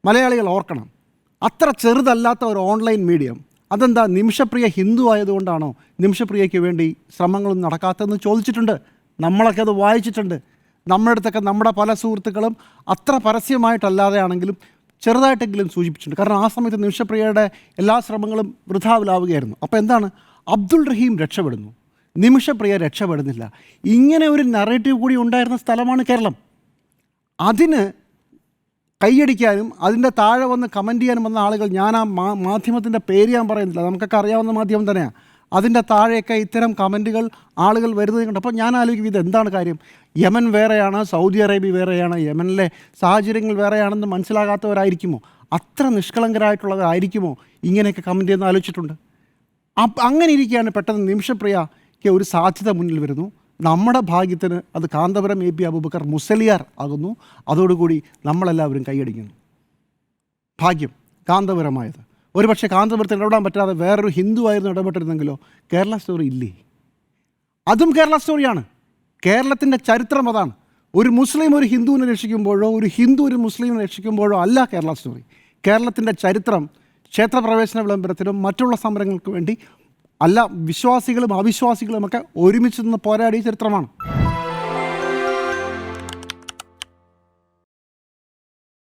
മലയാളികൾ ഓർക്കണം. അത്ര ചെറുതല്ലാത്ത ഒരു ഓൺലൈൻ മീഡിയം, അതെന്താ നിമിഷപ്രിയ ഹിന്ദു ആയതുകൊണ്ടാണോ നിമിഷപ്രിയയ്ക്ക് വേണ്ടി ശ്രമങ്ങളൊന്നും നടക്കാത്തതെന്ന് ചോദിച്ചിട്ടുണ്ട്. നമ്മളൊക്കെ അത് വായിച്ചിട്ടുണ്ട്. നമ്മുടെ അടുത്തൊക്കെ നമ്മുടെ പല സുഹൃത്തുക്കളും അത്ര പരസ്യമായിട്ടല്ലാതെ ആണെങ്കിലും ചെറുതായിട്ടെങ്കിലും സൂചിപ്പിച്ചിട്ടുണ്ട്. കാരണം ആ സമയത്ത് നിമിഷപ്രിയയുടെ എല്ലാ ശ്രമങ്ങളും വൃഥാവിലാവുകയായിരുന്നു. അപ്പോൾ എന്താണ്, അബ്ദുൾ റഹീം രക്ഷപ്പെടുന്നു, നിമിഷപ്രിയ രക്ഷപ്പെടുന്നില്ല. ഇങ്ങനെ ഒരു നറേറ്റീവ് കൂടി ഉണ്ടായിരുന്ന സ്ഥലമാണ് കേരളം. അതിന് കൈയടിക്കാനും അതിൻ്റെ താഴെ വന്ന് കമൻറ്റ് ചെയ്യാനും വന്ന ആളുകൾ, ഞാൻ ആ മാധ്യമത്തിൻ്റെ പേര് ഞാൻ പറയുന്നില്ല, നമുക്കൊക്കെ അറിയാവുന്ന മാധ്യമം തന്നെയാണ്, അതിൻ്റെ താഴെയൊക്കെ ഇത്തരം കമൻറ്റുകൾ ആളുകൾ വരുന്നത് കണ്ടപ്പോൾ ഞാൻ ആലോചിക്കും, ഇത് എന്താണ് കാര്യം? യമൻ വേറെയാണ്, സൗദി അറേബ്യ വേറെയാണ്, യമനിലെ സാഹചര്യങ്ങൾ വേറെയാണെന്ന് മനസ്സിലാകാത്തവരായിരിക്കുമോ? അത്ര നിഷ്കളങ്കരായിട്ടുള്ളവരായിരിക്കുമോ ഇങ്ങനെയൊക്കെ കമൻറ്റ് ചെയ്യുന്ന ആലോചിച്ചിട്ടുണ്ട്? അങ്ങനെ ഇരിക്കുകയാണ് പെട്ടെന്ന് നിമിഷപ്രിയയ്ക്ക് ഒരു സാധ്യത മുന്നിൽ വരുന്നു. നമ്മുടെ ഭാഗ്യത്തിന് അത് കാന്തപുരം എ പി അബൂബക്കർ മുസലിയാർ ആകുന്നു. അതോടുകൂടി നമ്മളെല്ലാവരും കൈയടിക്കുന്നു. ഭാഗ്യം കാന്തപുരമായത്. ഒരുപക്ഷെ കാന്തപുരത്തിന് ഇടപെടാൻ പറ്റാതെ വേറൊരു ഹിന്ദു ആയിരുന്നു ഇടപെട്ടിരുന്നെങ്കിലോ കേരള സ്റ്റോറി ഇല്ലേ? അതും കേരള സ്റ്റോറിയാണ്. കേരളത്തിൻ്റെ ചരിത്രം അതാണ്. ഒരു മുസ്ലിം ഒരു ഹിന്ദുവിനെ രക്ഷിക്കുമ്പോഴോ ഒരു ഹിന്ദു ഒരു മുസ്ലിമിനെ രക്ഷിക്കുമ്പോഴോ അല്ല കേരള സ്റ്റോറി. കേരളത്തിൻ്റെ ചരിത്രം ക്ഷേത്രപ്രവേശന വിളംബരത്തിനും മറ്റുള്ള സമരങ്ങൾക്ക് വേണ്ടി അല്ല, വിശ്വാസികളും അവിശ്വാസികളുമൊക്കെ ഒരുമിച്ച് നിന്ന് പോരാടിയ ചരിത്രമാണ്.